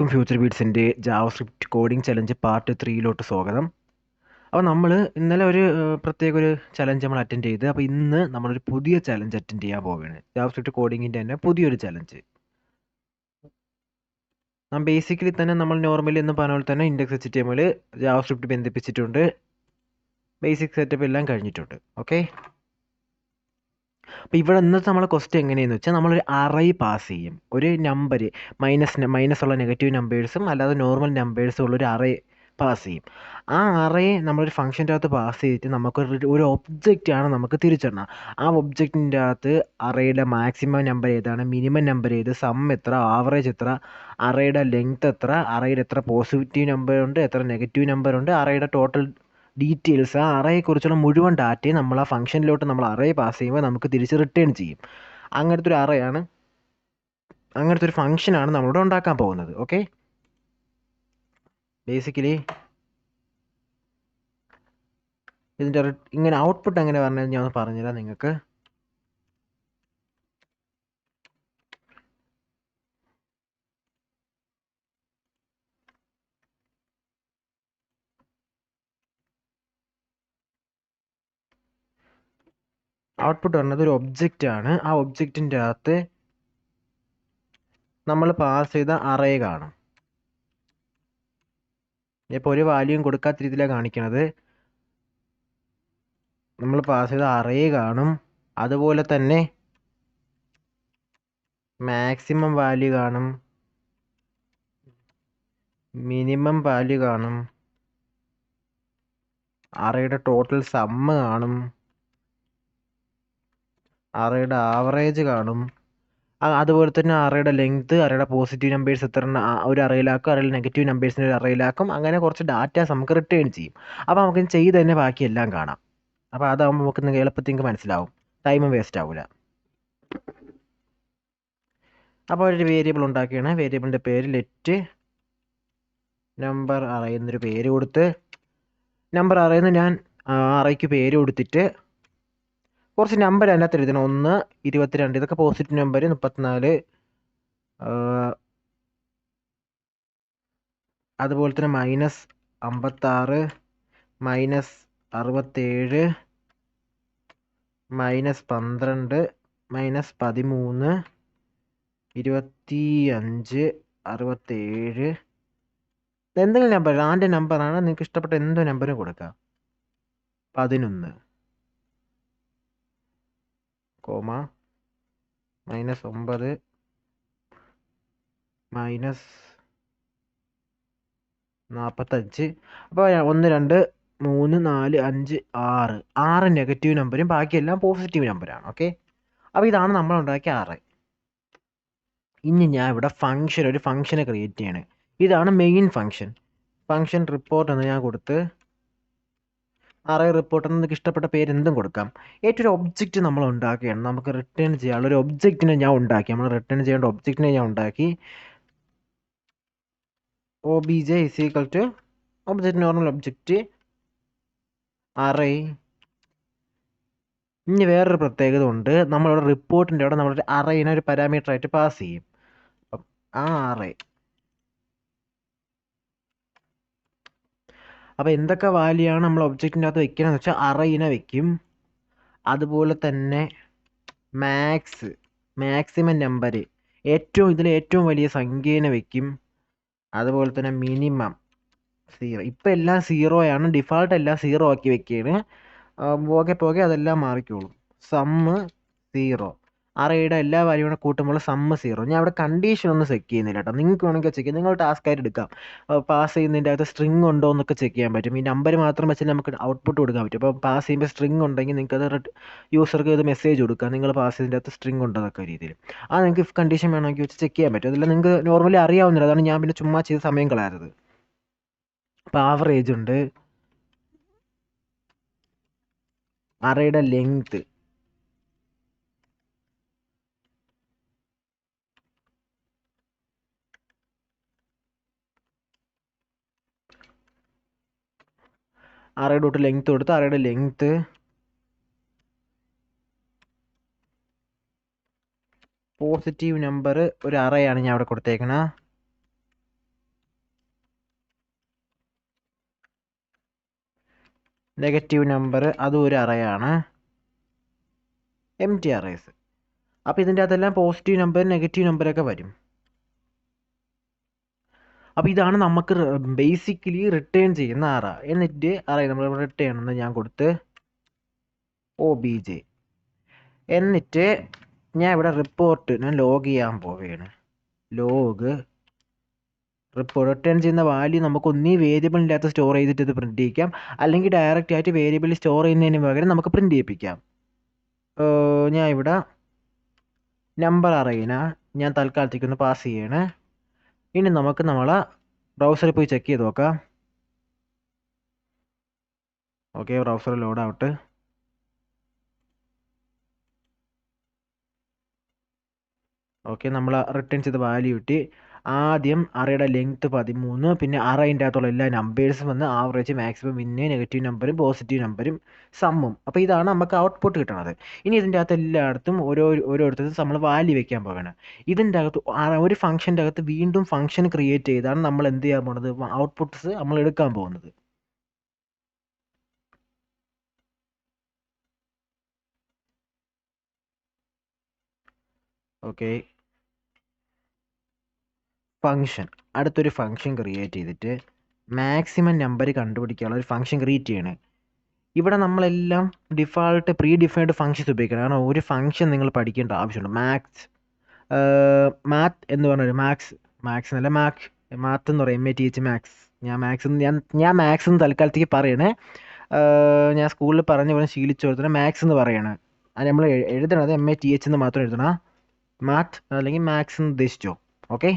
എല്ലാവർക്കും ഫ്യൂച്ചർ ബീറ്റ്സിൻ്റെ JavaScript coding challenge part 3 സ്വാഗതം. അപ്പോൾ നമ്മൾ ഇന്നലെ ഒരു പ്രത്യേക ഒരു ചലഞ്ച് നമ്മൾ അറ്റൻഡ് ചെയ്ത്, അപ്പോൾ ഇന്ന് നമ്മളൊരു പുതിയ ചലഞ്ച് അറ്റൻഡ് ചെയ്യാൻ പോവുകയാണ്. ജാവാസ്ക്രിപ്റ്റ് കോഡിങ്ങിൻ്റെ തന്നെ പുതിയൊരു ചലഞ്ച്. ബേസിക്കലി തന്നെ നമ്മൾ നോർമലി എന്ന് പറഞ്ഞ പോലെ തന്നെ ഇൻഡെക്സ് HTML ജാവാസ്ക്രിപ്റ്റ് ബന്ധിപ്പിച്ചിട്ടുണ്ട്. ബേസിക് സെറ്റപ്പ് എല്ലാം കഴിഞ്ഞിട്ടുണ്ട്. ഓക്കെ, അപ്പോൾ ഇവിടെ ഇന്നത്തെ നമ്മളെ ക്വസ്റ്റ്യൻ എങ്ങനെയെന്ന് വെച്ചാൽ നമ്മളൊരു അറേ പാസ് ചെയ്യും. ഒരു നമ്പർ മൈനസ് ഉള്ള നെഗറ്റീവ് നമ്പേഴ്സും അല്ലാതെ നോർമൽ നമ്പേഴ്സും ഉള്ളൊരു അറേ പാസ് ചെയ്യും. ആ അറേ നമ്മളൊരു ഫംഗ്ഷൻ്റെ അകത്ത് പാസ് ചെയ്തിട്ട് ഒരു ഒബ്ജക്റ്റാണ് നമുക്ക് തിരിച്ചിടണം. ആ ഒബ്ജക്റ്റിൻ്റെ അകത്ത് അറേയുടെ മാക്സിമം നമ്പർ ഏതാണ്, മിനിമം നമ്പർ ഏത്, സം എത്ര, ആവറേജ് എത്ര, അറേയുടെ ലെങ്ത് എത്ര, അറേയുടെ എത്ര പോസിറ്റീവ് നമ്പർ ഉണ്ട്, എത്ര നെഗറ്റീവ് നമ്പർ ഉണ്ട്, അറേയുടെ ടോട്ടൽ ഡീറ്റെയിൽസ്, ആ അറേയെക്കുറിച്ചുള്ള മുഴുവൻ ഡാറ്റയും നമ്മൾ ആ ഫംഗ്ഷനിലോട്ട് നമ്മൾ അറേ പാസ് ചെയ്യുമ്പോൾ നമുക്ക് തിരിച്ച് റിട്ടേൺ ചെയ്യും. അങ്ങനത്തെ ഒരു അറേയാണ്, അങ്ങനത്തെ ഒരു ഫംഗ്ഷനാണ് നമ്മളിവിടെ ഉണ്ടാക്കാൻ പോകുന്നത്. ഓക്കെ, ബേസിക്കലി ഇതിൻ്റെ ഇങ്ങനെ ഔട്ട്പുട്ട് എങ്ങനെ പറഞ്ഞത് ഞാൻ ഒന്ന് പറഞ്ഞുതരാം നിങ്ങൾക്ക്. ഔട്ട്പുട്ട് പറഞ്ഞത് ഒരു ഒബ്ജക്റ്റ് ആണ്. ആ ഒബ്ജക്റ്റിൻ്റെ അകത്ത് നമ്മൾ പാസ് ചെയ്ത അറേ കാണും. ഇപ്പോൾ ഒരു വാല്യൂയും കൊടുക്കാത്ത രീതിയിലാണ് കാണിക്കണത്. നമ്മൾ പാസ് ചെയ്ത അറേ കാണും, അതുപോലെ തന്നെ മാക്സിമം വാല്യൂ കാണും, മിനിമം വാല്യൂ കാണും, അറേയുടെ ടോട്ടൽ സമ്മ് കാണും, അറേയുടെ ആവറേജ് കാണും, അതുപോലെ തന്നെ അറേയുടെ ലെങ്ത്, അറേയുടെ പോസിറ്റീവ് നമ്പേഴ്സ് എത്ര ഒരു അറയിലാക്കും, അറേയിൽ നെഗറ്റീവ് നമ്പേഴ്സിന് ഒരു അറയിലാക്കും. അങ്ങനെ കുറച്ച് ഡാറ്റാസ് നമുക്ക് റിട്ടേൺ ചെയ്യും. അപ്പോൾ നമുക്ക് ചെയ്ത് തന്നെ ബാക്കിയെല്ലാം കാണാം. അപ്പോൾ അതാകുമ്പോൾ നമുക്ക് എളുപ്പത്തിൽ മനസ്സിലാവും, ടൈമും വേസ്റ്റ് ആവില്ല. അപ്പോൾ ഒരു വേരിയബിൾ ഉണ്ടാക്കിയാണ്. വേരിയബിളിൻ്റെ പേര് ലെറ്റ് നമ്പർ അറേ എന്നൊരു പേര് കൊടുത്ത്, നമ്പർ അറേന്ന് ഞാൻ അറേക്ക് പേര് കൊടുത്തിട്ട് കുറച്ച് നമ്പർ അതിനകത്ത് എഴുതണം. 1, 22, ഇതൊക്കെ പോസിറ്റീവ് നമ്പർ, 34, അതുപോലെ തന്നെ -56, -67, -12, -13, 25, 67, എന്തെങ്കിലും നമ്പർ, ആൻ്റെ നമ്പറാണ്, നിങ്ങൾക്ക് ഇഷ്ടപ്പെട്ട എന്തോ നമ്പറും കൊടുക്കാം. 11, -9, -45, അപ്പോൾ 1, 2, 3, 4, 5, 6 നെഗറ്റീവ് നമ്പരും ബാക്കിയെല്ലാം പോസിറ്റീവ് നമ്പറാണ്. ഓക്കെ, അപ്പോൾ ഇതാണ് നമ്മൾ ഉണ്ടാക്കിയ അറേ. ഇനി ഞാൻ ഇവിടെ ഒരു ഫംഗ്ഷനെ ക്രിയേറ്റ് ചെയ്യണം. ഇതാണ് മെയിൻ ഫംഗ്ഷൻ റിപ്പോർട്ട് എന്ന് ഞാൻ കൊടുത്ത്, അറേ റിപ്പോർട്ട് എന്ന് നിങ്ങൾക്ക് ഇഷ്ടപ്പെട്ട പേര് എന്തും കൊടുക്കാം. ഏറ്റവും ഒരു ഒബ്ജക്റ്റ് നമ്മൾ ഉണ്ടാക്കുകയാണ്, നമുക്ക് റിട്ടേൺ ചെയ്യാനുള്ള ഒരു ഒബ്ജക്റ്റിനെ ഞാൻ ഉണ്ടാക്കി. നമ്മൾ റിട്ടേൺ ചെയ്യേണ്ട ഒബ്ജക്റ്റിനെ ഞാൻ ഉണ്ടാക്കി. obj = object, normal object array. ഇനി വേറൊരു പ്രത്യേകത ഉണ്ട്, നമ്മളിവിടെ റിപ്പോർട്ടിൻ്റെ അവിടെ നമ്മളൊരു അറേനെ ഒരു പാരാമീറ്റർ ആയിട്ട് പാസ് ചെയ്യും. അപ്പം ആ അറേ, അപ്പോൾ എന്തൊക്കെ വാല്യൂ ആണ് നമ്മൾ ഒബ്ജക്റ്റിൻ്റെ അകത്ത് വെക്കണമെന്ന് വെച്ചാൽ അറേനെ വെക്കും. അതുപോലെ തന്നെ മാക്സിമം നമ്പർ, ഇതിൽ ഏറ്റവും വലിയ സംഖ്യേനെ വെക്കും. അതുപോലെ തന്നെ മിനിമം 0. ഇപ്പം എല്ലാം 0 ഡിഫാൾട്ട് എല്ലാം 0 ആക്കി വെക്കുകയാണ്. പോകെ അതെല്ലാം മാറിക്കോളും. സമ്മ് 0, അറേയുടെ എല്ലാ വാല്യൂ കൂടെ കൂട്ടുമ്പോൾ സമ്മ് 0. ഞാൻ അവിടെ കണ്ടീഷൻ ഒന്നും ചെക്ക് ചെയ്യുന്നില്ല കേട്ടോ, നിങ്ങൾക്ക് വേണമെങ്കിൽ ചെക്ക് ചെയ്യാം, നിങ്ങൾ ടാസ്ക് ആയിട്ട് എടുക്കാം. പാസ് ചെയ്യുന്നതിൻ്റെ അകത്ത് സ്ട്രിങ് ഉണ്ടോ എന്നൊക്കെ ചെക്ക് ചെയ്യാൻ പറ്റും. ഈ നമ്പർ മാത്രം വെച്ചാൽ നമുക്ക് ഔട്ട്പുട്ട് കൊടുക്കാൻ പറ്റും. അപ്പോൾ പാസ് ചെയ്യുമ്പോൾ സ്ട്രിങ് ഉണ്ടെങ്കിൽ നിങ്ങൾക്ക് അത് യൂസർക്ക് ഇത് മെസ്സേജ് കൊടുക്കാം, നിങ്ങൾ പാസ് ചെയ്തതിൻ്റെ അകത്ത് സ്ട്രിങ് ഉണ്ടോ എന്നൊക്കെ രീതിയിൽ. നിങ്ങൾക്ക് ഇഫ് കണ്ടീഷൻ വേണമെങ്കിൽ വെച്ച് ചെക്ക് ചെയ്യാൻ പറ്റും. അതെല്ലാം നിങ്ങൾക്ക് നോർമലി അറിയാവുന്നില്ല, അതാണ് ഞാൻ പിന്നെ ചുമ്മാ ചെയ്ത് സമയം കളയരുത്. അപ്പോൾ ആവറേജ് ഉണ്ട്, അറേയുടെ ലെങ്ത്, അറേയുടെ തൊട്ട് ലെങ്ത് കൊടുത്ത് അറേയുടെ ലെങ്ത്, പോസിറ്റീവ് നമ്പർ ഒരു അറേയാണ് ഞാൻ അവിടെ കൊടുത്തേക്കണ. നെഗറ്റീവ് നമ്പർ അതും ഒരു അറയാണ്, എം ടി അറേസ്. അപ്പോൾ ഇതിൻ്റെ അകത്തെല്ലാം പോസിറ്റീവ് നമ്പർ നെഗറ്റീവ് നമ്പറൊക്കെ വരും. അപ്പോൾ ഇതാണ് നമുക്ക് ബേസിക്കലി റിട്ടേൺ ചെയ്യുന്ന അറ. എന്നിട്ട് നമ്മൾ റിട്ടേൺ എന്ന് ഞാൻ കൊടുത്ത് OBJ. എന്നിട്ട് ഞാൻ ഇവിടെ റിപ്പോർട്ട് ഞാൻ ലോഗ് ചെയ്യാൻ പോവുകയാണ്. ലോഗ് റിപ്പോർട്ട് റിട്ടേൺ ചെയ്യുന്ന വാല്യൂ നമുക്ക് ഒന്നീ വേരിയബിളിൻ്റെ അകത്ത് സ്റ്റോർ ചെയ്തിട്ട് ഇത് പ്രിൻറ്റ് ചെയ്യിക്കാം, അല്ലെങ്കിൽ ഡയറക്റ്റ് ആയിട്ട് വേരിയബിളിൽ സ്റ്റോർ ചെയ്യുന്നതിന് പകരം നമുക്ക് പ്രിൻറ്റ് ചെയ്യിപ്പിക്കാം. ഞാൻ ഇവിടെ നമ്പർ അറയിന ഞാൻ തൽക്കാലത്തേക്ക് ഒന്ന് പാസ് ചെയ്യണേ. ഇനി നമുക്ക് നമ്മളെ ബ്രൗസറിൽ പോയി ചെക്ക് ചെയ്ത് നോക്കാം. ഓക്കെ, ബ്രൗസർ ലോഡ് ആവട്ടെ. ഓക്കെ, നമ്മൾ റിട്ടേൺ ചെയ്ത വാല്യൂ കിട്ടി. ആദ്യം അറയുടെ ലെങ്ത്ത് 13, പിന്നെ അറയിൻ്റെ അകത്തുള്ള എല്ലാ നമ്പേഴ്സും വന്ന് ആവറേജ്, മാക്സിമം, പിന്നെ നെഗറ്റീവ് നമ്പറും പോസിറ്റീവ് നമ്പറും സമ്മും. അപ്പോൾ ഇതാണ് നമുക്ക് ഔട്ട്പുട്ട് കിട്ടണത്. ഇനി ഇതിൻ്റെ അകത്ത് എല്ലായിടത്തും ഓരോരുത്തരും നമ്മൾ വാല്യൂ വെക്കാൻ പോവുകയാണ്. ഇതിൻ്റെ അകത്ത് ഒരു ഫംഗ്ഷൻ്റെ അകത്ത് വീണ്ടും ഫംഗ്ഷൻ ക്രിയേറ്റ് ചെയ്താണ് നമ്മൾ എന്ത് ചെയ്യാൻ പോകുന്നത്, ഔട്ട്പുട്ട്സ് നമ്മൾ എടുക്കാൻ പോകുന്നത്. ഓക്കെ, ഫംഗ്ഷൻ, അടുത്തൊരു ഫംഗ്ഷൻ ക്രിയേറ്റ് ചെയ്തിട്ട് മാക്സിമം നമ്പർ കണ്ടുപിടിക്കാനുള്ള ഒരു ഫംഗ്ഷൻ ക്രിയേറ്റ് ചെയ്യണേ. ഇവിടെ നമ്മളെല്ലാം പ്രീ ഡിഫൈൻഡ് ഫംഗ്ഷൻസ് ഉപയോഗിക്കണം. കാരണം ഒരു ഫംഗ്ഷൻ നിങ്ങൾ പഠിക്കേണ്ട ആവശ്യമുണ്ട്. മാത്ത് എന്ന് പറഞ്ഞൊരു മാത്സ് എന്നല്ല, മാത്ത് എന്ന് പറയും, MATH മാത്സ്. ഞാൻ മാത്സ് എന്ന് തൽക്കാലത്തേക്ക് പറയണേ. ഞാൻ സ്കൂളിൽ പറഞ്ഞ് ശീലിച്ചു കൊടുത്തത് മാത്സ് എന്ന് പറയണേ. അത് നമ്മൾ എഴുതണത് MATH എന്ന് മാത്രം എഴുതണം. മാത്ത് അല്ലെങ്കിൽ മാത്സ് എന്ന് ഉദ്ദേശിച്ചോ. ഓക്കെ,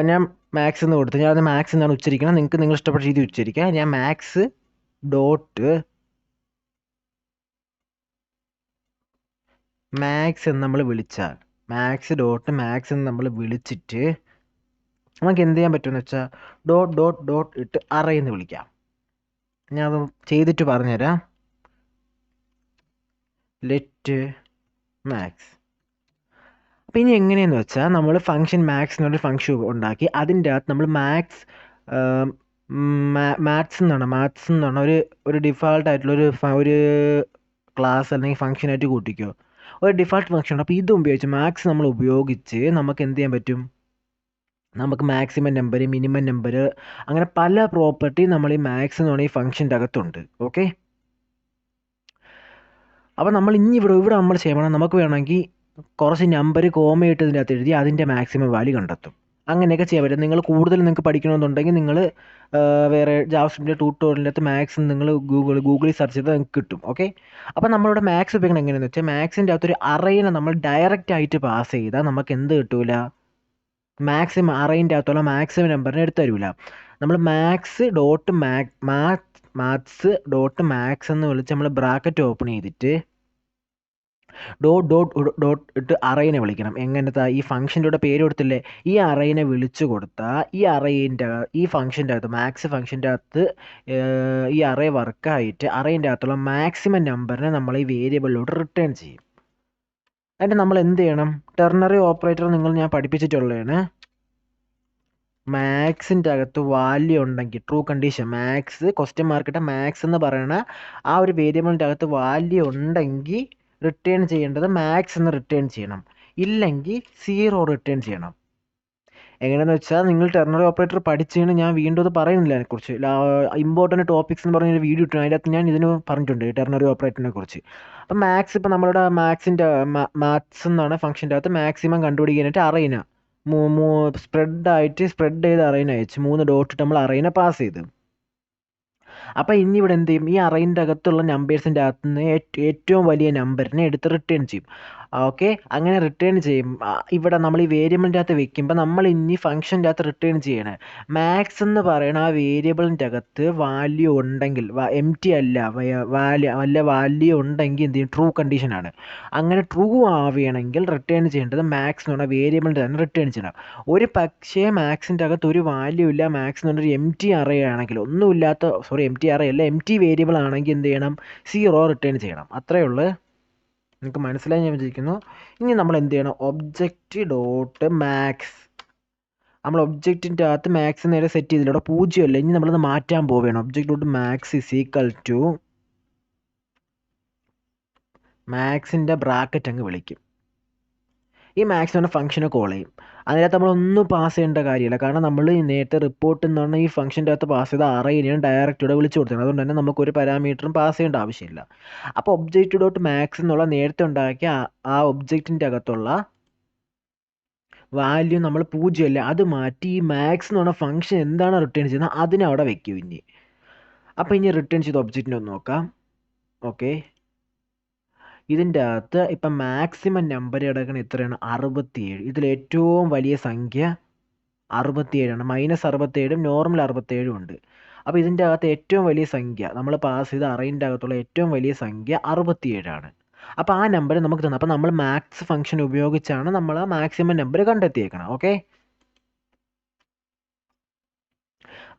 ഞാൻ മാത്സ് എന്ന് കൊടുത്തു. ഞാൻ അത് മാത്സ് എന്നാണ് ഉച്ചരിക്കണം. നിങ്ങൾ ഇഷ്ടപ്പെട്ട രീതി ഉച്ചരിക്കുക. ഞാൻ മാത്സ് എന്ന് നമ്മൾ വിളിച്ചാൽ മാത്സ് എന്ന് നമ്മൾ വിളിച്ചിട്ട് നമുക്ക് എന്ത് ചെയ്യാൻ പറ്റുമെന്ന് വെച്ചാൽ ഡോട്ട് ഇട്ട് അറേ എന്ന് വിളിക്കാം. ഞാൻ അത് ചെയ്തിട്ട് പറഞ്ഞുതരാം. Let maths. അപ്പോൾ ഇനി എങ്ങനെയെന്ന് വെച്ചാൽ നമ്മൾ ഫംഗ്ഷൻ മാത്സ് എന്നൊരു ഫംഗ്ഷൻ ഉണ്ടാക്കി. അതിൻ്റെ അകത്ത് നമ്മൾ മാത്സ് എന്നാണ് ഒരു ഡിഫാൾട്ട് ആയിട്ടുള്ള ഒരു ക്ലാസ് അല്ലെങ്കിൽ ഫംഗ്ഷനായിട്ട് കൂട്ടിക്കോ. ഒരു ഡിഫാൾട്ട് ഫംഗ്ഷൻ ഉണ്ട്. അപ്പോൾ ഇത് ഉപയോഗിച്ച് മാത്സ് നമ്മൾ ഉപയോഗിച്ച് നമുക്ക് എന്ത് ചെയ്യാൻ പറ്റും, നമുക്ക് മാക്സിമം നമ്പർ, മിനിമം നമ്പർ, അങ്ങനെ പല പ്രോപ്പർട്ടി നമ്മൾ ഈ മാത്സ് എന്ന് പറഞ്ഞ ഈ ഫംഗ്ഷൻ്റെ അകത്തുണ്ട്. ഓക്കെ, അപ്പോൾ നമ്മൾ ഇനി ഇവിടെ നമ്മൾ ചെയ്യണം, നമുക്ക് വേണമെങ്കിൽ കുറച്ച് നമ്പർ കോമയിട്ട് ഇതിൻ്റെ അകത്ത് എഴുതി അതിൻ്റെ മാക്സിമം വാല്യൂ കണ്ടെത്തും. അങ്ങനെയൊക്കെ ചെയ്യാൻ പറ്റും. നിങ്ങൾക്ക് പഠിക്കണമെന്നുണ്ടെങ്കിൽ നിങ്ങൾ വേറെ ജാവാസ്ക്രിപ്റ്റിൻ്റെ ട്യൂട്ടോറിയലിൻ്റെ അകത്ത് മാത്സ് നിങ്ങൾ ഗൂഗിളിൽ സെർച്ച് ചെയ്താൽ നിങ്ങൾക്ക് കിട്ടും. ഓക്കെ, അപ്പോൾ നമ്മളിവിടെ മാത്സ് ഉപയോഗിക്കണം എങ്ങനെയാണെന്ന് വെച്ചാൽ മാത്സിൻ്റെ അകത്തൊരു അറേനെ നമ്മൾ ഡയറക്റ്റ് ആയിട്ട് പാസ് ചെയ്താൽ നമുക്ക് എന്ത് കിട്ടൂല, മാക്സിമം അറേൻ്റെ അകത്തുള്ള മാക്സിമം നമ്പറിനെ എടുത്തു തരൂല. നമ്മൾ മാത്സ് ഡോട്ട് മാത്സ് എന്ന് വിളിച്ച് നമ്മൾ ബ്രാക്കറ്റ് ഓപ്പൺ ചെയ്തിട്ട് ഡോട്ട് ഇട്ട് അറേനെ വിളിക്കണം. എങ്ങനത്തെ ഈ ഫംഗ്ഷൻ്റെ പേര് കൊടുത്തില്ലേ, ഈ അറേനെ വിളിച്ചു കൊടുത്താൽ ഈ ഫംഗ്ഷൻ്റെ അകത്ത് മാത്സ് ഫംഗ്ഷൻ്റെ അകത്ത് ഈ അറേ വർക്കായിട്ട് അറേൻ്റെ അകത്തുള്ള മാക്സിമം നമ്പറിനെ നമ്മൾ ഈ വേരിയബിളിലോട്ട് റിട്ടേൺ ചെയ്യും. അതിൻ്റെ നമ്മൾ എന്ത് ചെയ്യണം, ടെർണറി ഓപ്പറേറ്റർ ഞാൻ പഠിപ്പിച്ചിട്ടുള്ളതാണ്. മാത്സിൻ്റെ അകത്ത് വാല്യൂ ഉണ്ടെങ്കിൽ ട്രൂ കണ്ടീഷൻ, മാത്സ് ക്വസ്റ്റ്യൻ മാർക്കിട്ട മാത്സ് എന്ന് പറയുന്ന ആ ഒരു വേരിയബിളിൻ്റെ അകത്ത് വാല്യൂ ഉണ്ടെങ്കിൽ റിട്ടേൺ ചെയ്യേണ്ടത് മാത്സ് എന്ന് റിട്ടേൺ ചെയ്യണം, ഇല്ലെങ്കിൽ 0 റിട്ടേൺ ചെയ്യണം. എങ്ങനെയാണെന്ന് വെച്ചാൽ നിങ്ങൾ ടെർണറി ഓപ്പറേറ്റർ പഠിച്ചാണ്, ഞാൻ വീണ്ടും അത് പറയുന്നില്ല. അതിനെക്കുറിച്ച് ഇമ്പോർട്ടൻറ്റ് ടോപ്പിക്സ് എന്ന് പറഞ്ഞൊരു വീഡിയോ ഇട്ടു, അതിൻ്റെ അകത്ത് ഞാൻ ഇതിന് പറഞ്ഞിട്ടുണ്ട് ടെർണറി ഓപ്പറേറ്ററിനെ കുറിച്ച്. അപ്പം മാത്സ്, ഇപ്പോൾ നമ്മളുടെ മാത്സ് എന്നാണ് ഫംഗ്ഷൻ്റെ അകത്ത് മാക്സിമം കണ്ടുപിടിക്കാനായിട്ട് അറേന സ്പ്രെഡ് ചെയ്ത് അറേന അയച്ച് 3 ഡോട്ട് നമ്മൾ അറേന പാസ് ചെയ്ത്. അപ്പോൾ ഇനി ഇവിടെ എന്ത് ചെയ്യും, ഈ അറേൻ്റെ അകത്തുള്ള നമ്പേഴ്സിൻ്റെ അകത്ത് നിന്ന് ഏറ്റവും വലിയ നമ്പറിനെ എടുത്ത് റിട്ടേൺ ചെയ്യും. ഓക്കെ, അങ്ങനെ റിട്ടേൺ ചെയ്യും. ഇവിടെ നമ്മൾ ഈ വേരിയബിളിൻ്റെ അകത്ത് വെക്കുമ്പോൾ നമ്മൾ ഇനി ഫംഗ്ഷൻ്റെ അകത്ത് റിട്ടേൺ ചെയ്യണേ മാത്സ് എന്ന് പറയുന്ന ആ വേരിയബിളിൻ്റെ അകത്ത് വാല്യൂ ഉണ്ടെങ്കിൽ, MT അല്ല വാല്യൂ ഉണ്ടെങ്കിൽ എന്ത് ചെയ്യും, ട്രൂ കണ്ടീഷനാണ്. അങ്ങനെ ട്രൂ ആവുകയാണെങ്കിൽ റിട്ടേൺ ചെയ്യേണ്ടത് മാത്സ് എന്ന് പറഞ്ഞാൽ വേരിയബിളിൻ്റെ തന്നെ റിട്ടേൺ ചെയ്യണം. ഒരു പക്ഷേ മാത്സിൻ്റെ അകത്ത് ഒരു വാല്യൂ ഇല്ല, മാത്സ് എന്ന് പറഞ്ഞൊരു MT അറേ ആണെങ്കിൽ, MT അറേ അല്ല, MT വേരിയബിൾ ആണെങ്കിൽ എന്ത് ചെയ്യണം, 0 റിട്ടേൺ ചെയ്യണം. അത്രയേ ഉള്ളൂ. നിങ്ങൾക്ക് മനസ്സിലായി ഞാൻ വിചാരിക്കുന്നു. ഇനി നമ്മൾ എന്ത് ചെയ്യണം, ഒബ്ജക്റ്റ് ഡോട്ട് മാത്സ് നമ്മൾ ഒബ്ജക്റ്റിൻ്റെ അകത്ത് മാക്സ് നേരെ സെറ്റ് ചെയ്തില്ല, ഇവിടെ 0 അല്ല. ഇനി നമ്മളത് മാറ്റാൻ പോവുകയാണ്. Object dot max is equal to മാക്സിൻ്റെ ബ്രാക്കറ്റ് അങ്ങ് വിളിക്കും. ഈ മാക്സ് എന്ന ഫംഗ്ഷനെ കോൾ ചെയ്യും. അതിനകത്ത് നമ്മളൊന്നും പാസ് ചെയ്യേണ്ട കാര്യമില്ല, കാരണം നമ്മൾ നേരത്തെ റിപ്പോർട്ട് എന്ന് പറഞ്ഞാൽ ഈ ഫംഗ്ഷൻ്റെ അകത്ത് പാസ് ചെയ്ത അറേനെയാണ് ഡയറക്റ്റ് ഇവിടെ വിളിച്ചു കൊടുത്തത്. അതുകൊണ്ട് തന്നെ നമുക്കൊരു പാരാമീറ്ററും പാസ് ചെയ്യേണ്ട ആവശ്യമില്ല. അപ്പോൾ ഒബ്ജക്റ്റ് ഡോട്ട് മാക്സ് എന്നുള്ള നേരത്തെ ഉണ്ടാക്കിയ ആ ഒബ്ജക്റ്റിൻ്റെ അകത്തുള്ള വാല്യൂ നമ്മൾ 0 അല്ല, അത് മാറ്റി ഈ മാക്സ് എന്ന് പറഞ്ഞ ഫംഗ്ഷൻ എന്താണ് റിട്ടേൺ ചെയ്യുന്നത് അതിനെ അവിടെ വെക്കും. ഇനി അപ്പോൾ ഇനി റിട്ടേൺ ചെയ്ത ഒബ്ജക്റ്റിനെ ഒന്ന് നോക്കാം. ഓക്കെ, ഇതിൻ്റെ അകത്ത് ഇപ്പം മാക്സിമം നമ്പർ കിടക്കുന്നത് എത്രയാണ്? 67. ഇതിൽ ഏറ്റവും വലിയ സംഖ്യ 67ആണ്. -67ഉം നോർമൽ 67ഉം ഉണ്ട്. അപ്പോൾ ഇതിൻ്റെ അകത്ത് ഏറ്റവും വലിയ സംഖ്യ നമ്മൾ പാസ് ചെയ്ത അറേൻ്റെ അകത്തുള്ള ഏറ്റവും വലിയ സംഖ്യ 67ആണ്. അപ്പോൾ ആ നമ്പർ നമുക്ക് തന്നെ, അപ്പോൾ നമ്മൾ മാക്സ് ഫംഗ്ഷൻ ഉപയോഗിച്ചാണ് നമ്മൾ ആ മാക്സിമം നമ്പർ കണ്ടെത്തിയേക്കണം. ഓക്കെ,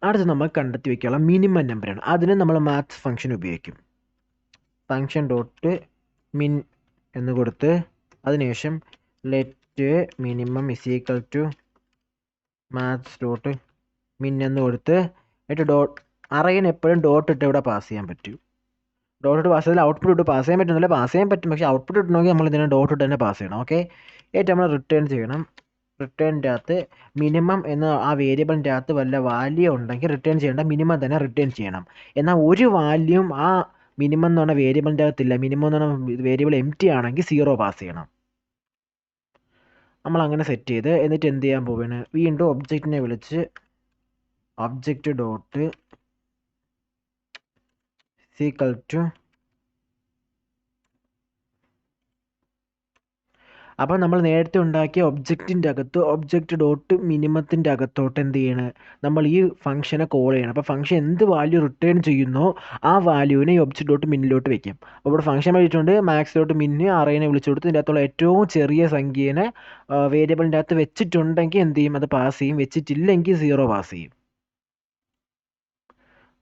അടുത്ത് നമ്മൾ കണ്ടെത്തി വയ്ക്കാനുള്ള മിനിമം നമ്പറാണ്. അതിന് നമ്മൾ മാക്സ് ഫംഗ്ഷൻ ഉപയോഗിക്കും. ഫംഗ്ഷൻ ഡോട്ട് മിൻ എന്ന് കൊടുത്ത് അതിനുശേഷം let minimum is equal to maths dot min എന്ന് കൊടുത്ത് എന്നിട്ട് അറേന് എപ്പോഴും ഡോട്ട് ഇട്ട് ഇവിടെ പാസ് ചെയ്യാൻ പറ്റും. ഡോട്ട് ഇട്ട് പാസ് ചെയ്താൽ ഔട്ട്പുട്ട് ഇട്ട് പാസ് ചെയ്യാൻ പറ്റുന്നില്ല, പാസ് ചെയ്യാൻ പറ്റും, പക്ഷേ ഔട്ട്പുട്ട് ഇട്ടണമെങ്കിൽ നമ്മൾ ഇതിനെ ഡോട്ട് ഇട്ട് തന്നെ പാസ് ചെയ്യണം. ഓക്കെ, ഏറ്റവും നമ്മൾ റിട്ടേൺ ചെയ്യണം. റിട്ടേണിൻ്റെ അകത്ത് മിനിമം എന്ന ആ വേരിയബിളിൻ്റെ അകത്ത് വല്ല വാല്യൂ ഉണ്ടെങ്കിൽ റിട്ടേൺ ചെയ്യേണ്ട മിനിമം തന്നെ റിട്ടേൺ ചെയ്യണം. എന്നാൽ ഒരു വാല്യൂം ആ മിനിമം എന്ന് പറഞ്ഞ വേരിയബിളിൻ്റെ അകത്തില്ല, മിനിമം എന്ന് പറഞ്ഞ വേരിയബിൾ എംപ്റ്റി ആണെങ്കിൽ 0 പാസ് ചെയ്യണം. നമ്മൾ അങ്ങനെ സെറ്റ് ചെയ്ത് എന്നിട്ട് എന്ത് ചെയ്യാൻ പോവുകയാണ്? വീണ്ടും ഒബ്ജക്റ്റിനെ വിളിച്ച് ഒബ്ജക്റ്റ് ഡോട്ട് ഈക്വൽ ടു, അപ്പോൾ നമ്മൾ നേരത്തെ ഉണ്ടാക്കിയ ഒബ്ജക്റ്റിൻ്റെ അകത്ത് ഒബ്ജക്റ്റ് ഡോട്ട് മിനിമത്തിൻ്റെ അകത്തോട്ട് എന്ത് ചെയ്യണം? നമ്മൾ ഈ ഫംഗ്ഷനെ കോൾ ചെയ്യണം. അപ്പോൾ ഫംഗ്ഷൻ എന്ത് വാല്യൂ റിട്ടേൺ ചെയ്യുന്നോ ആ വാല്യൂവിനെ ഈ ഒബ്ജക്റ്റ് ഡോട്ട് മിന്നിലോട്ട് വെക്കും. അപ്പോൾ ഇവിടെ ഫംഗ്ഷൻ വിളിച്ചിട്ടുണ്ട് മാക്സ് ഡോട്ട് മിന്ന് അറേനെ വിളിച്ചു കൊടുത്ത് ഇതിൻ്റെ അകത്തുള്ള ഏറ്റവും ചെറിയ സംഖ്യേനെ വേരിയബിളിൻ്റെ അകത്ത് വെച്ചിട്ടുണ്ടെങ്കിൽ എന്ത് ചെയ്യും? അത് പാസ് ചെയ്യും, വെച്ചിട്ടില്ലെങ്കിൽ 0 പാസ് ചെയ്യും.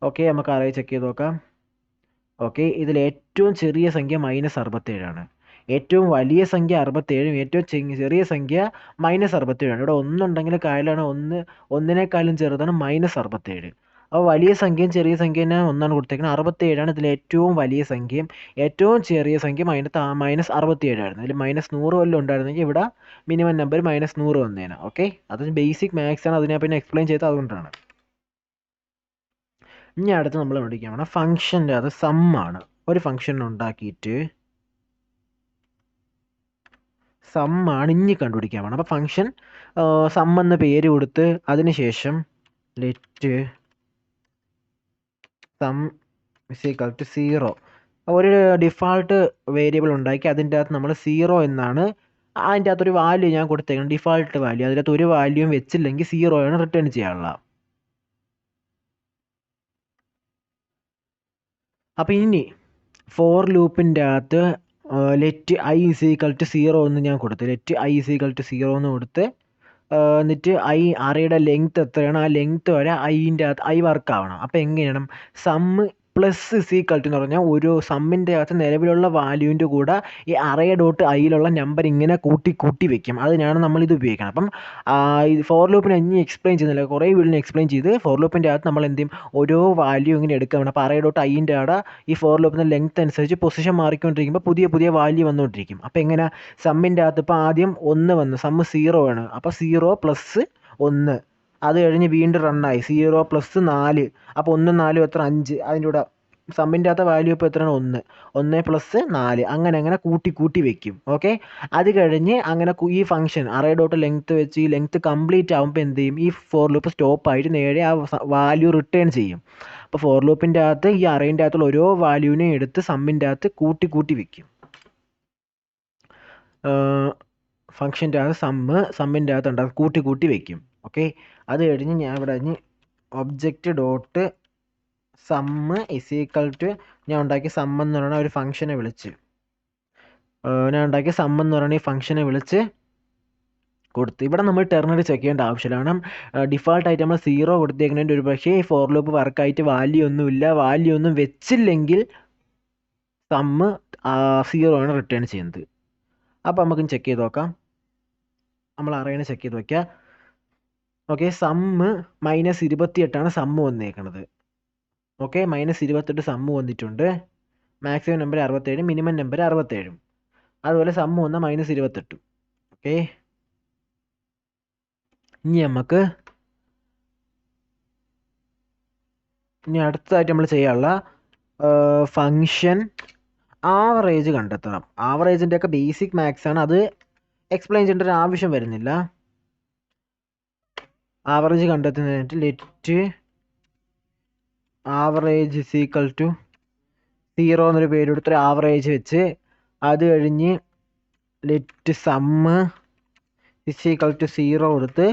ഓക്കെ, നമുക്ക് അറേ ചെക്ക് ചെയ്ത് നോക്കാം. ഓക്കെ, ഇതിൽ ഏറ്റവും ചെറിയ സംഖ്യ -67ആണ്. ഏറ്റവും വലിയ സംഖ്യ 67ഉം ഏറ്റവും ചെറിയ സംഖ്യ -67ആണ്. ഇവിടെ ഒന്നുണ്ടെങ്കിൽ കായലാണ്, ഒന്നിനേക്കാളും ചെറുതാണ് -67. അപ്പോൾ വലിയ സംഖ്യയും ചെറിയ സംഖ്യേനെ ഒന്നാണ് കൊടുത്തേക്കുന്നത്. 67ആണ് ഇതിൽ ഏറ്റവും വലിയ സംഖ്യയും ഏറ്റവും ചെറിയ സംഖ്യ -67ആയിരുന്നു. ഇതിൽ -100 വല്ലതും ഉണ്ടായിരുന്നെങ്കിൽ ഇവിടെ മിനിമം നമ്പർ -100 വന്നേനെ. ഓക്കെ, അത് ബേസിക് മാത്സ് ആണ്, അതിനെ പിന്നെ എക്സ്പ്ലെയിൻ ചെയ്തത് അതുകൊണ്ടാണ്. ഇനി അടുത്ത് നമ്മൾ പഠിക്കാൻ പോണ ഫംഗ്ഷൻ്റെ അത് സമ്മാണ്. ഒരു ഫംഗ്ഷൻ ഉണ്ടാക്കിയിട്ട് സമ്മാണ് ഇനി കണ്ടുപിടിക്കാൻ വേണം. അപ്പോൾ ഫംഗ്ഷൻ സം എന്ന പേര് കൊടുത്ത് അതിനുശേഷം let sum is equal to 0. ഒരു ഡിഫാൾട്ട് വേരിയബിൾ ഉണ്ടാക്കി അതിൻ്റെ അകത്ത് നമ്മൾ 0 എന്നാണ് അതിൻ്റെ അകത്തൊരു വാല്യൂ ഞാൻ കൊടുത്തേക്കണം, ഡിഫാൾട്ട് വാല്യൂ. അതിൻ്റെ അകത്ത് ഒരു വാല്യൂവും വെച്ചില്ലെങ്കിൽ 0 ആണ് റിട്ടേൺ ചെയ്യാനുള്ള. അപ്പോൾ ഇനി ഫോർ ലൂപ്പിൻ്റെ അകത്ത് let I is equal to 0 എന്ന് ഞാൻ കൊടുത്തു. Let I is equal to 0 എന്ന് കൊടുത്ത് എന്നിട്ട് അറേയുടെ ലെങ്ത് എത്രയാണ് ആ ലെങ്ത് വരെ ഐൻ്റെ അകത്ത് ഐ വർക്ക് ആവണം. അപ്പോൾ എങ്ങനെയാണ്? Sum plus is equal to എന്ന് പറഞ്ഞാൽ ഒരു സമ്മിൻ്റെ അകത്ത് നിലവിലുള്ള വാല്യൂവിൻ്റെ കൂടെ ഈ അറേ ഡോട്ട് ഐയിലുള്ള നമ്പർ ഇങ്ങനെ കൂട്ടി വെക്കും. അതിനാണ് നമ്മളിത് ഉപയോഗിക്കണം. അപ്പം ഫോർ ലൂപ്പിനെ ഇനി എക്സ്പ്ലെയിൻ ചെയ്യുന്നില്ല, കുറേ വീഡിയോ എക്സ്പ്ലെയിൻ ചെയ്ത് ഫോർ ലൂപ്പിൻ്റെ അകത്ത് നമ്മൾ എന്ത് ചെയ്യും? ഓരോ വാല്യൂ ഇങ്ങനെ എടുക്കാൻ വേണം. അപ്പോൾ അറേ ഡോട്ട് ഐൻ്റെ അവിടെ ഈ ഫോർ ലൂപ്പിൻ്റെ ലെങ്ത് അനുസരിച്ച് പൊസിഷൻ മാറിക്കൊണ്ടിരിക്കുമ്പോൾ പുതിയ വാല്യൂ വന്നുകൊണ്ടിരിക്കും. അപ്പോൾ എങ്ങനെ? സമ്മിൻ്റെ അകത്ത് ഇപ്പോൾ ആദ്യം 1 വന്നു, സമ്മ് 0 ആണ്. അപ്പോൾ 0 പ്ലസ് 1, അത് കഴിഞ്ഞ് വീണ്ടും റണ്ണായി 0 പ്ലസ് 4, അപ്പോൾ 1 4 എത്ര? 5. അതിൻ്റെ കൂടെ സമ്മിൻ്റെ അകത്ത് വാല്യൂ ഇപ്പോൾ എത്രയാണ്? 1 പ്ലസ് 4, അങ്ങനെ കൂട്ടി വെക്കും. ഓക്കെ, അത് കഴിഞ്ഞ് അങ്ങനെ ഈ ഫംഗ്ഷൻ അറേ ഡോട്ട് ലെങ്ത്ത് വെച്ച് ഈ ലെങ്ത്ത് കംപ്ലീറ്റ് ആകുമ്പോൾ എന്ത് ചെയ്യും? ഈ ഫോർ ലൂപ്പ് സ്റ്റോപ്പ് ആയിട്ട് നേരെ ആ വാല്യൂ റിട്ടേൺ ചെയ്യും. അപ്പോൾ ഫോർ ലൂപ്പിൻ്റെ അകത്ത് ഈ അറേൻ്റെ അകത്തുള്ള ഓരോ വാല്യൂവിനെയും എടുത്ത് സമ്മിൻ്റെ അകത്ത് കൂട്ടി വെക്കും. ഫംഗ്ഷൻ്റെ അകത്ത് സമ്മിൻ്റെ അകത്ത് ഉണ്ടാകും കൂട്ടി വെക്കും. ഓക്കെ, അത് കഴിഞ്ഞ് ഞാൻ ഇവിടെ object dot sum is equal to ഞാൻ ഉണ്ടാക്കിയ സമ്മ് എന്ന് പറയുന്ന ഒരു ഫംഗ്ഷനെ വിളിച്ച് ഈ ഫംഗ്ഷനെ വിളിച്ച് കൊടുത്ത് ഇവിടെ നമ്മൾ ടെർമിനൽ ചെക്ക് ചെയ്യേണ്ട ആവശ്യമില്ല. കാരണം ഡിഫാൾട്ടായിട്ട് നമ്മൾ 0 കൊടുത്തേക്കുന്നതിൻ്റെ ഒരു പക്ഷേ ഈ ഫോർ ലൂപ്പ് വർക്കായിട്ട് വാല്യൂ ഒന്നും വെച്ചില്ലെങ്കിൽ സമ്മ് 0 ആണ് റിട്ടേൺ ചെയ്യുന്നത്. അപ്പോൾ നമുക്ക് ചെക്ക് ചെയ്ത് നോക്കാം. നമ്മൾ അറേനെ ചെക്ക് ചെയ്ത് വയ്ക്കുക. ഓക്കെ, സമ്മ് -28 സമ്മ് വന്നേക്കണത്. ഓക്കെ, -28 സമ്മ് വന്നിട്ടുണ്ട്. Maximum number 67, minimum number 67. അതുപോലെ സമ്മ് വന്ന -28. ഓക്കെ, ഇനി അടുത്തതായിട്ട് നമ്മൾ ചെയ്യാനുള്ള ഫങ്ഷൻ ആവറേജ് കണ്ടെത്തണം. ആവറേജിൻ്റെ ഒക്കെ ബേസിക് മാത്സ് ആണ്, അത് എക്സ്പ്ലെയിൻ ചെയ്യേണ്ട ഒരു ആവശ്യം വരുന്നില്ല. ആവറേജ് കണ്ടെത്തുന്നതിനായിട്ട് let average is equal to 0 എന്നൊരു പേര് കൊടുത്തൊരു ആവറേജ് വെച്ച്, അത് കഴിഞ്ഞ് let sum is equal to 0 കൊടുത്ത്,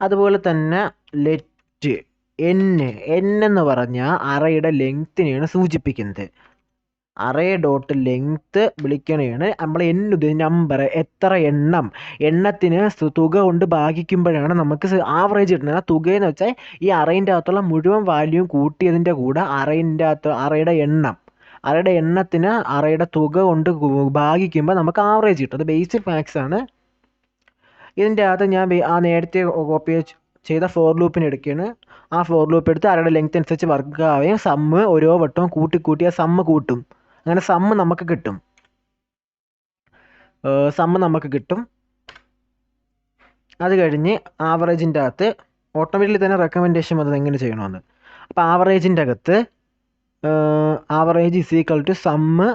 അതുപോലെ തന്നെ ലെറ്റ് n എന്ന് പറഞ്ഞാൽ അറയുടെ ലെങ്ത്തിനെയാണ് സൂചിപ്പിക്കുന്നത്. അറേ ഡോട്ട് ലെങ്ത്ത് വിളിക്കണേണ് നമ്മൾ നമ്പർ, എത്ര എണ്ണത്തിന് തുക കൊണ്ട് ഭാഗിക്കുമ്പോഴാണ് നമുക്ക് ആവറേജ് കിട്ടുന്നത്. ആ തുകയെന്ന് വെച്ചാൽ ഈ അറേൻ്റെ അകത്തുള്ള മുഴുവൻ വാല്യൂം കൂട്ടിയതിൻ്റെ കൂടെ അറയുടെ എണ്ണത്തിന് അറയുടെ തുക കൊണ്ട് ഭാഗിക്കുമ്പോൾ നമുക്ക് ആവറേജ് കിട്ടും. അത് ബേസിക് മാത്സ് ആണ്. ഇതിൻ്റെ അകത്ത് ഞാൻ ആ നേരത്തെ കോപ്പി ചെയ്ത ഫോർ ലൂപ്പിന് എടുക്കുകയാണ്. ആ ഫോർ ലൂപ്പ് എടുത്ത് അറയുടെ ലെങ്ത് അനുസരിച്ച് വർക്ക് ആവുകയും സമ്മ് ഓരോ വട്ടവും കൂട്ടി ആ സമ്മ് കൂട്ടും. അങ്ങനെ സമ്മ് നമുക്ക് കിട്ടും. അത് കഴിഞ്ഞ് ആവറേജിൻ്റെ അകത്ത് ഓട്ടോമാറ്റിക്കലി തന്നെ റെക്കമെൻഡേഷൻ വന്നത് എങ്ങനെ ചെയ്യണമെന്ന്. അപ്പോൾ ആവറേജിൻ്റെ അകത്ത് average is equal to sum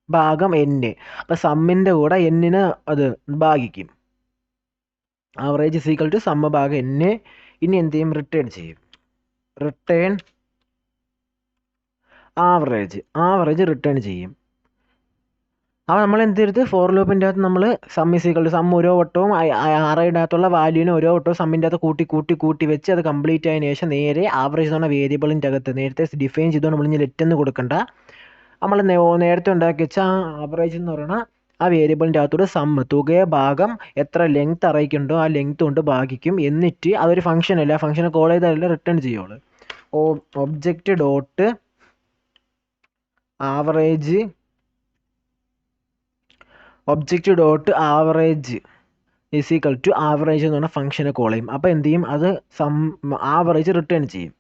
ഭാഗം n. അപ്പോൾ സമ്മിൻ്റെ കൂടെ n-ന് അത് ഭാഗിക്കും. Average is equal to sum ഭാഗം n. ഇനി എന്ത് ചെയ്യും? റിട്ടേൺ ചെയ്യും. റിട്ടേൺ ആവറേജ് റിട്ടേൺ ചെയ്യും. അപ്പോൾ നമ്മൾ എന്ത് ചെയ്ത് ഫോർ ലൂപ്പിൻ്റെ അകത്ത് നമ്മൾ sum is equal to sum ഓരോ വട്ടവും അറയുടെ അകത്തുള്ള വാല്യൂവിനെ ഓരോ വട്ടവും സമ്മിൻ്റെ അകത്ത് കൂട്ടി വെച്ച് അത് കംപ്ലീറ്റ് ആയതിനു ശേഷം നേരെ ആവറേജ് എന്ന് പറഞ്ഞ വേരിയബിളിൻ്റെ അകത്ത് നേരത്തെ ഡിഫൈൻ ചെയ്തുകൊണ്ട് നമ്മൾ ഇനി ലെറ്റ് എന്ന് കൊടുക്കണ്ട. നമ്മൾ നേരത്തെ ഉണ്ടാക്കി വെച്ച ആവറേജ് എന്ന് പറയുന്ന ആ വേരിയബിളിൻ്റെ അകത്തൂടെ സമ്മ് തുകയെ ഭാഗം എത്ര ലെങ്ത് അറയ്ക്കുണ്ടോ ആ ലെങ്ത് കൊണ്ട് ഭാഗിക്കും. എന്നിട്ട് അതൊരു ഫംഗ്ഷൻ അല്ല, ആ ഫംഗ്ഷനെ കോൾ ചെയ്താലേ റിട്ടേൺ ചെയ്യുള്ളൂ. Object dot average is equal to average എന്ന് പറഞ്ഞ ഫംഗ്ഷനെ കോൾ ചെയ്യും. അപ്പോൾ എന്ത് ചെയ്യും? അത് ആവറേജ് റിട്ടേൺ ചെയ്യും.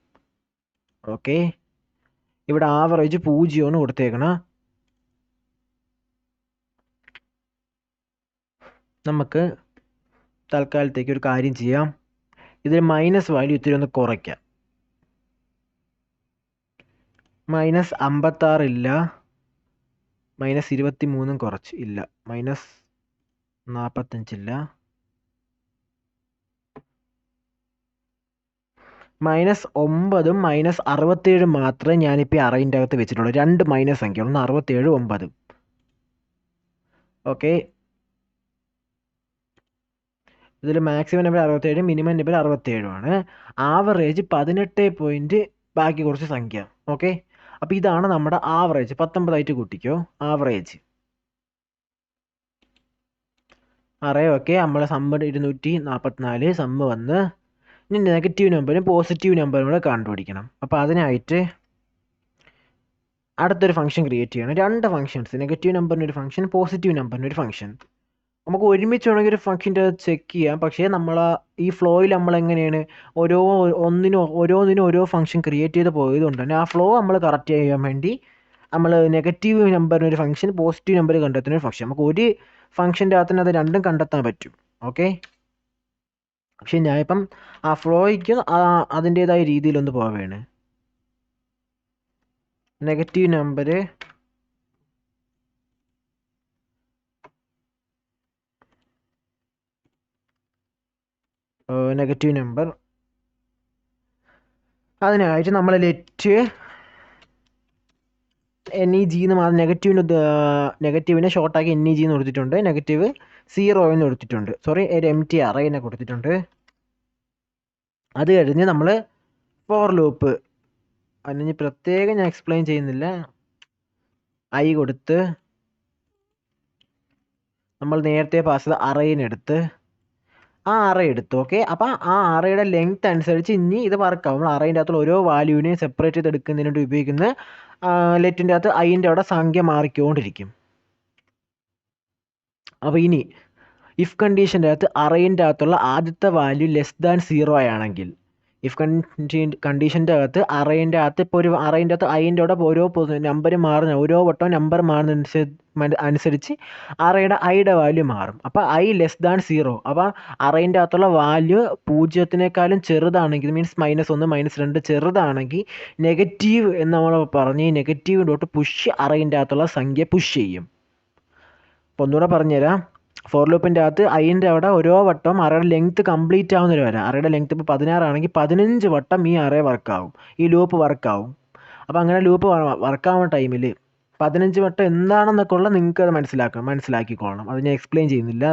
ഓക്കെ, ഇവിടെ ആവറേജ് 0 കൊടുത്തേക്കണം. നമുക്ക് തൽക്കാലത്തേക്ക് ഒരു കാര്യം ചെയ്യാം, ഇതിൽ മൈനസ് വാല്യൂ ഇത്തിരി ഒന്ന് കുറയ്ക്കാം. -56 ഇല്ല, -23 കുറച്ച് ഇല്ല, -45 ഇല്ല, -9 -67 മാത്രമേ ഞാനിപ്പോൾ അറേൻ്റെ അകത്ത് വെച്ചിട്ടുള്ളൂ. 2 മൈനസ് സംഖ്യ, ഒന്ന് 67, 9. ഓക്കെ, ഇതിൽ മാക്സിമം നമ്പർ 67, മിനിമം നമ്പർ 67 ആണ്. ആവറേജ് 18 ബാക്കി കുറച്ച് സംഖ്യ. ഓക്കെ, അപ്പോൾ ഇതാണ് നമ്മുടെ ആവറേജ്. 19 കൂട്ടിക്കോ ആവറേജ്. അറേ ഓക്കെ, നമ്മളെ സമ്മ് 244 സമ്മ് വന്ന്. ഇനി നെഗറ്റീവ് നമ്പറും പോസിറ്റീവ് നമ്പറും കൂടെ കണ്ടുപിടിക്കണം. അപ്പോൾ അതിനായിട്ട് അടുത്തൊരു ഫംഗ്ഷൻ ക്രിയേറ്റ് ചെയ്യണം. 2 ഫംഗ്ഷൻസ്, നെഗറ്റീവ് നമ്പറിനൊരു ഫംഗ്ഷൻ, പോസിറ്റീവ് നമ്പറിനൊരു ഫംഗ്ഷൻ. നമുക്ക് ഒരുമിച്ച് വേണമെങ്കിൽ ഒരു ഫംഗ്ഷൻ്റെ ചെക്ക് ചെയ്യാം. പക്ഷേ നമ്മൾ ഈ ഫ്ലോയിൽ നമ്മൾ എങ്ങനെയാണ് ഓരോന്നിനും ഓരോ ഫംഗ്ഷൻ ക്രിയേറ്റ് ചെയ്ത് പോയതുകൊണ്ട് തന്നെ ആ ഫ്ലോ നമ്മൾ കറക്റ്റ് ചെയ്യാൻ വേണ്ടി നമ്മൾ നെഗറ്റീവ് നമ്പറിനൊരു ഫംഗ്ഷൻ, പോസിറ്റീവ് നമ്പർ കണ്ടെത്തുന്ന ഒരു ഫംഗ്ഷൻ. നമുക്ക് ഒരു ഫംഗ്ഷൻ്റെ അകത്ത് തന്നെ അത് രണ്ടും കണ്ടെത്താൻ പറ്റും. ഓക്കെ, പക്ഷെ ഞാനിപ്പം ആ ഫ്ലോയ്ക്ക് അതിൻ്റേതായ രീതിയിലൊന്ന് പോവുകയാണ്. നെഗറ്റീവ് നമ്പർ അതിനായിട്ട് നമ്മൾ ലെറ്റ് NEG എന്ന് നെഗറ്റീവിനെ ഷോർട്ടാക്കി NEG എന്ന് കൊടുത്തിട്ടുണ്ട്. -0 എന്ന് കൊടുത്തിട്ടുണ്ട്. സോറി, ഒരു empty array കൊടുത്തിട്ടുണ്ട്. അത് കഴിഞ്ഞ് നമ്മൾ ഫോർ ലൂപ്പ്, അതിന് പ്രത്യേകം ഞാൻ എക്സ്പ്ലെയിൻ ചെയ്യുന്നില്ല. I കൊടുത്ത് നമ്മൾ നേരത്തെ പാസ് ചെയ്ത അറേനെടുത്ത് അറേ എടുത്തു. ഓക്കെ, അപ്പോൾ ആ അറേയുടെ ലെങ്ത് അനുസരിച്ച് ഇനി ഇത് വർക്കാവും. നമ്മൾ അറേൻ്റെ അകത്തുള്ള ഓരോ വാല്യൂവിനെയും സെപ്പറേറ്റ് ചെയ്ത് എടുക്കുന്നതിന് വേണ്ടി ഉപയോഗിക്കുന്ന ലെറ്റിൻ്റെ അകത്ത് അതിൻ്റെ അവിടെ സംഖ്യ മാറിക്കൊണ്ടിരിക്കും. അപ്പോൾ ഇനി ഇഫ് കണ്ടീഷൻ്റെ അകത്ത് അറേൻ്റെ അകത്തുള്ള ആദ്യത്തെ വാല്യൂ ലെസ് ദാൻ 0 ആണെങ്കിൽ, ഇഫ് കണ്ടീഷൻ്റെ അകത്ത് അറേൻ്റെ അകത്ത് ഇപ്പോൾ ഒരു അറേൻ്റെ അകത്ത് ഐൻ്റെ കൂടെ ഓരോ നമ്പർ മാറുന്ന ഓരോ വട്ടം നമ്പർ മാറുന്നതനുസരിച്ച് അറേയുടെ ഐയുടെ വാല്യൂ മാറും. അപ്പോൾ ഐ ലെസ് ദാൻ 0, അപ്പോൾ അറേൻ്റെ അകത്തുള്ള വാല്യൂ 0-നേക്കാളും ചെറുതാണെങ്കിൽ, മീൻസ് -1 -2 ചെറുതാണെങ്കിൽ നെഗറ്റീവ് എന്ന് നമ്മൾ പറഞ്ഞ് നെഗറ്റീവ് ഡോട്ട് പുഷ് അറേൻ്റെ അകത്തുള്ള സംഖ്യ പുഷ് ചെയ്യും. അപ്പോൾ ഒന്നുകൂടെ പറഞ്ഞുതരാം. ഫോർ ലൂപ്പിൻ്റെ അകത്ത് ഐൻ്റെ അവിടെ ഓരോ വട്ടം അറയുടെ ലെങ്ത്ത് കംപ്ലീറ്റ് ആവുന്നൊരു വരെ, അറയുടെ ലെങ്ത്ത് ഇപ്പോൾ 16 ആണെങ്കിൽ 15 വട്ടം ഈ അറേ വർക്കാവും, ഈ ലൂപ്പ് വർക്കാവും. അപ്പോൾ അങ്ങനെ ലൂപ്പ് വർക്കാവുന്ന ടൈമിൽ 15 വട്ടം എന്താണെന്നൊക്കെ ഉള്ള നിങ്ങൾക്ക് അത് മനസ്സിലാക്കിക്കോളണം. അത് ഞാൻ എക്സ്പ്ലെയിൻ ചെയ്യുന്നില്ല.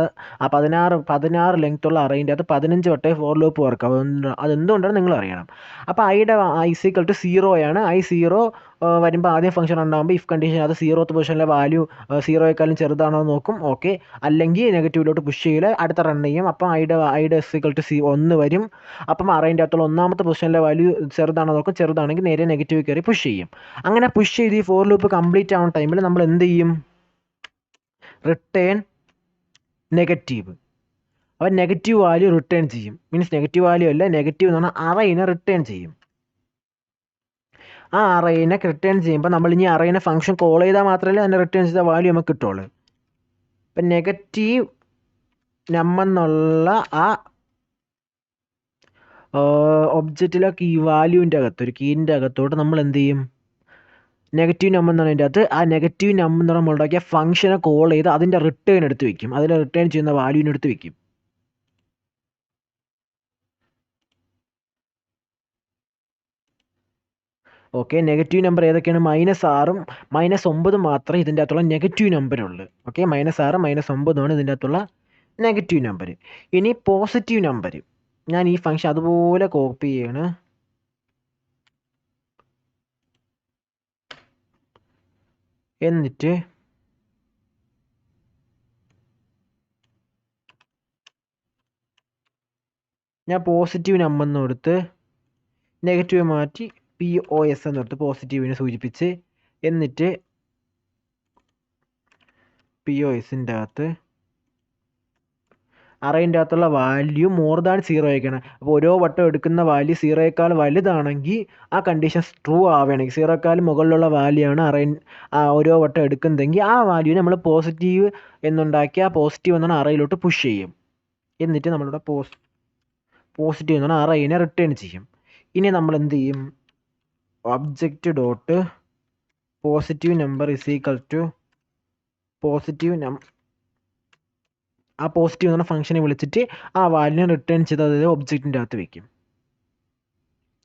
ആ 16 ലെങ്ത്തുള്ള അറേൻ്റെ അകത്ത് 15 വട്ടം ഫോർ ലൂപ്പ് വർക്കാവും. അതെന്തുകൊണ്ടാണ് നിങ്ങൾ അറിയണം. അപ്പോൾ ഐയുടെ ഐ 0 ആണ്. ഐ 0 വരുമ്പോൾ ആദ്യം ഫംഗ്ഷൻ ഉണ്ടാകുമ്പോൾ ഇഫ് കണ്ടീഷൻ അത് 0th പൊസിഷനിലെ വാല്യൂ 0യേക്കാളും ചെറുതാണോ നോക്കും. ഓക്കെ, അല്ലെങ്കിൽ നെഗറ്റീവിലോട്ട് പുഷ് ചെയ്യില്ല, അടുത്ത റൺ ചെയ്യും. അപ്പം ഐയുടെ =1 വരും. അപ്പം അറേൻ്റെ അകത്തുള്ള ഒന്നാമത്തെ പൊസിഷനിലെ വാല്യൂ ചെറുതാണോ നോക്കും. ചെറുതാണെങ്കിൽ നേരെ നെഗറ്റീവ് കയറി പുഷ് ചെയ്യും. അങ്ങനെ പുഷ് ചെയ്ത് ഈ ഫോർ ലൂപ്പ് കംപ്ലീറ്റ് ആവുന്ന ടൈമിൽ നമ്മൾ എന്ത് ചെയ്യും? Return negative. അപ്പോൾ നെഗറ്റീവ് വാല്യൂ റിട്ടേൺ ചെയ്യും. മീൻസ് നെഗറ്റീവ് വാല്യൂ അല്ല, നെഗറ്റീവ് എന്ന് പറഞ്ഞാൽ അറേനെ റിട്ടേൺ ചെയ്യും. ആ അറേനെ റിട്ടേൺ ചെയ്യുമ്പോൾ നമ്മൾ ഇനി അറേനെ ഫംഗ്ഷൻ കോൾ ചെയ്താൽ മാത്രമേ അതിനെ റിട്ടേൺ ചെയ്ത വാല്യൂ നമുക്ക് കിട്ടുള്ളൂ. ഇപ്പം നെഗറ്റീവ് നമ്പെന്നുള്ള ആ ഒബ്ജക്റ്റിലെ കീ വാല്യൂവിൻ്റെ അകത്ത് ഒരു കീൻ്റെ അകത്തോട്ട് നമ്മൾ എന്ത് ചെയ്യും? നെഗറ്റീവ് നമ്പർ എന്ന് പറയുന്നതിൻ്റെ അകത്ത് ആ നെഗറ്റീവ് നമ്പർ എന്ന് നമ്മൾ ഉണ്ടാക്കിയ ഫംഗ്ഷനെ കോൾ ചെയ്ത് അതിൻ്റെ റിട്ടേൺ എടുത്ത് വെക്കും. അതിൽ റിട്ടേൺ ചെയ്യുന്ന വാല്യൂവിനെ എടുത്ത് വെക്കും. ഓക്കെ, നെഗറ്റീവ് നമ്പർ ഏതൊക്കെയാണ്? -6ഉം -9 മാത്രമേ ഇതിൻ്റെ അകത്തുള്ള നെഗറ്റീവ് നമ്പറുള്ളൂ. ഓക്കെ, -6 -9 ഇതിൻ്റെ അകത്തുള്ള നെഗറ്റീവ് നമ്പർ. ഇനി പോസിറ്റീവ് നമ്പർ, ഞാൻ ഈ ഫംഗ്ഷൻ അതുപോലെ കോപ്പി ചെയ്യാണ്. എന്നിട്ട് ഞാൻ പോസിറ്റീവ് നമ്പർ എന്ന് കൊടുത്ത് നെഗറ്റീവ് മാറ്റി POS എന്നെടുത്ത് പോസിറ്റീവിനെ സൂചിപ്പിച്ച്, എന്നിട്ട് POSൻ്റെ അകത്ത് അറേൻ്റെ അകത്തുള്ള വാല്യൂ മോർ ദാൻ 0 ആയിരിക്കണം. അപ്പോൾ ഓരോ വട്ടം എടുക്കുന്ന വാല്യൂ 0യേക്കാൾ വലുതാണെങ്കിൽ ആ കണ്ടീഷൻ ട്രൂ ആവുകയാണെങ്കിൽ, 0യേക്കാൾ മുകളിലുള്ള വാല്യൂ ആണ് ഓരോ വട്ടം എടുക്കുന്നതെങ്കിൽ ആ വാല്യൂ നമ്മൾ പോസിറ്റീവ് എന്നുണ്ടാക്കി ആ പോസിറ്റീവ് എന്നാണ് അറയിലോട്ട് പുഷ് ചെയ്യും. എന്നിട്ട് നമ്മളിവിടെ പോസിറ്റീവ് എന്നാണ് അറേനെ റിട്ടേൺ ചെയ്യും. ഇനി നമ്മൾ എന്ത് ചെയ്യും? Object dot positive number positive ആ പോസിറ്റീവ് എന്ന ഫംഗ്ഷനെ വിളിച്ചിട്ട് ആ വാല്യൂ റിട്ടേൺ ചെയ്ത് അതായത് ഒബ്ജക്റ്റിൻ്റെ അകത്ത് വെക്കും.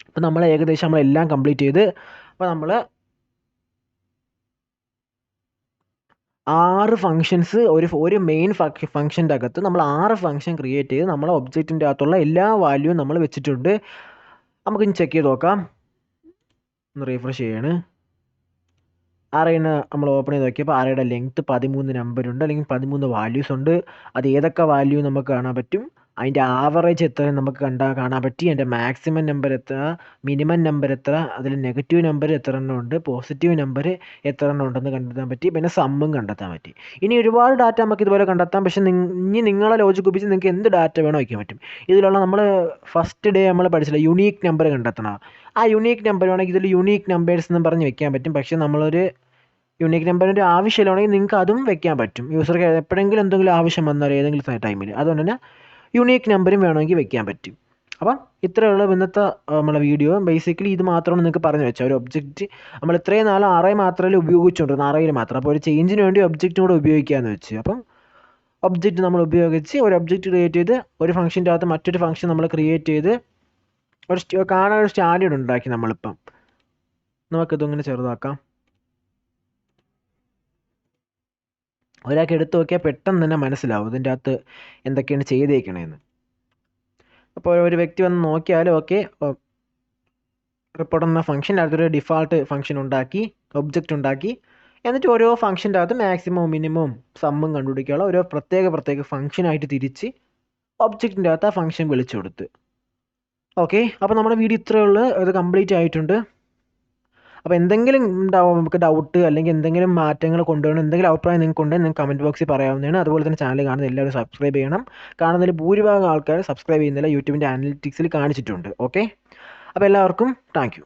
അപ്പോൾ നമ്മൾ ഏകദേശം നമ്മളെല്ലാം കംപ്ലീറ്റ് ചെയ്ത്, അപ്പോൾ നമ്മൾ 6 ഫങ്ഷൻസ് ഒരു മെയിൻ ഫംഗ്ഷൻ്റെ അകത്ത് നമ്മൾ 6 ഫംഗ്ഷൻ ക്രിയേറ്റ് ചെയ്ത് നമ്മളെ ഒബ്ജക്റ്റിൻ്റെ അകത്തുള്ള എല്ലാ വാല്യൂവും നമ്മൾ വെച്ചിട്ടുണ്ട്. നമുക്കിനി ചെക്ക് ചെയ്ത് നോക്കാം. ഒന്ന് റീഫ്രഷ് ചെയ്യാണ്. അറേനെ നമ്മൾ ഓപ്പൺ ചെയ്ത് നോക്കിയപ്പോൾ അറേയുടെ ലെങ്ത്ത് 13 നമ്പറുണ്ട്, അല്ലെങ്കിൽ 13 വാല്യൂസ് ഉണ്ട്. അത് ഏതൊക്കെ വാല്യൂ നമുക്ക് കാണാൻ പറ്റും, അതിൻ്റെ ആവറേജ് എത്ര നമുക്ക് കാണാൻ പറ്റി, അതിൻ്റെ മാക്സിമം നമ്പർ എത്ര, മിനിമം നമ്പർ എത്ര, അതിൽ നെഗറ്റീവ് നമ്പർ എത്ര എണ്ണം ഉണ്ട്, പോസിറ്റീവ് നമ്പർ എത്ര എണ്ണം ഉണ്ടെന്ന് കണ്ടെത്താൻ പറ്റി. പിന്നെ സമ്മും കണ്ടെത്താൻ പറ്റി. ഇനി ഒരുപാട് ഡാറ്റ നമുക്ക് ഇതുപോലെ കണ്ടെത്താം. പക്ഷേ ഇനി നിങ്ങളെ ലോജിക്ക് ഉപയോഗിച്ച് നിങ്ങൾക്ക് എന്ത് ഡാറ്റ വേണോ വയ്ക്കാൻ പറ്റും. ഇതിലുള്ള നമ്മൾ ഫസ്റ്റ് ഡേ നമ്മൾ പഠിച്ചില്ല യുണീക്ക് നമ്പർ കണ്ടെത്തണം. ആ യുണീക്ക് നമ്പർ വേണമെങ്കിൽ ഇതിൽ യുണീക്ക് നമ്പേഴ്സ് എന്ന് പറഞ്ഞ് വെക്കാൻ പറ്റും. പക്ഷേ നമ്മളൊരു യുണീക്ക് നമ്പറിൻ്റെ ആവശ്യമില്ലാണെങ്കിൽ നിങ്ങൾക്ക് അതും വെക്കാൻ പറ്റും. യൂസർക്ക് എപ്പോഴെങ്കിലും എന്തെങ്കിലും ആവശ്യം വന്നാൽ ഏതെങ്കിലും ടൈമിൽ, അതുകൊണ്ട് തന്നെ യുണീക്ക് നമ്പറും വേണമെങ്കിൽ വെക്കാൻ പറ്റും. അപ്പം ഇത്രയുള്ള ഇന്നത്തെ നമ്മളെ വീഡിയോ. ബേസിക്കലി ഇത് മാത്രമാണ് നിങ്ങൾക്ക് പറഞ്ഞു വെച്ചാൽ ഒരു ഒബ്ജക്റ്റ് നമ്മൾ ഇത്രയും നാൾ അറേ മാത്രമേ ഉപയോഗിച്ചുകൊണ്ടിരുന്നത്, അറേയിൽ മാത്രം. അപ്പോൾ ഒരു ചേഞ്ചിന് വേണ്ടി ഒബ്ജക്റ്റും കൂടെ ഉപയോഗിക്കാമെന്ന് വെച്ച്, അപ്പം ഒബ്ജക്റ്റ് നമ്മൾ ഉപയോഗിച്ച് ഒരു ഒബ്ജക്റ്റ് ക്രിയേറ്റ് ചെയ്ത് ഒരു ഫംഗ്ഷൻ്റെ അകത്ത് മറ്റൊരു ഫംഗ്ഷൻ നമ്മൾ ക്രിയേറ്റ് ചെയ്ത് കാണാൻ ഒരു സ്റ്റാൻഡേർഡ് ഉണ്ടാക്കി. നമ്മളിപ്പം നമുക്കിതിങ്ങനെ ചെറുതാക്കാം. ഒരാൾക്ക് എടുത്തു നോക്കിയാൽ പെട്ടെന്ന് തന്നെ മനസ്സിലാവും ഇതിൻ്റെ അകത്ത് എന്തൊക്കെയാണ് ചെയ്തേക്കണേന്ന്. അപ്പോൾ ഒരു വ്യക്തി വന്ന് നോക്കിയാലും ഓക്കെ, റിപ്പോർട്ട് എന്ന ഫംഗ്ഷൻ്റെ അകത്തൊരു ഡിഫാൾട്ട് ഫംഗ്ഷൻ ഉണ്ടാക്കി, ഒബ്ജക്റ്റ് ഉണ്ടാക്കി, എന്നിട്ട് ഓരോ ഫംഗ്ഷൻ്റെ അകത്ത് മാക്സിമം മിനിമം സമ്മും കണ്ടുപിടിക്കാനുള്ള ഓരോ പ്രത്യേക ഫംഗ്ഷനായിട്ട് തിരിച്ച് ഒബ്ജക്റ്റിൻ്റെ അകത്ത് ആ ഫംഗ്ഷൻ വിളിച്ചു കൊടുത്ത്. ഓക്കെ, അപ്പോൾ നമ്മുടെ വീഡിയോ ഇത്രയേ ഉള്ളൂ. ഇത് കംപ്ലീറ്റ് ആയിട്ടുണ്ട്. അപ്പോൾ എന്തെങ്കിലും ഉണ്ടാവും നമുക്ക് ഡൗട്ട് അല്ലെങ്കിൽ എന്തെങ്കിലും മാറ്റങ്ങൾ കൊണ്ടുവരണം, എന്തെങ്കിലും അഭിപ്രായം നിങ്ങൾക്ക് ഉണ്ടെങ്കിൽ നിങ്ങൾക്ക് കമൻറ്റ് ബോക്സിൽ പറയാവുന്നതാണ്. അതുപോലെ തന്നെ ചാനൽ കാണുന്ന എല്ലാവരും സബ്സ്ക്രൈബ് ചെയ്യണം. കാണുന്നതിൽ ഭൂരിഭാഗം ആൾക്കാർ സബ്സ്ക്രൈബ് ചെയ്യുന്നില്ല, യൂട്യൂബിൻ്റെ അനലിറ്റിക്സിൽ കാണിച്ചിട്ടുണ്ട്. ഓക്കെ, അപ്പോൾ എല്ലാവർക്കും താങ്ക് യു.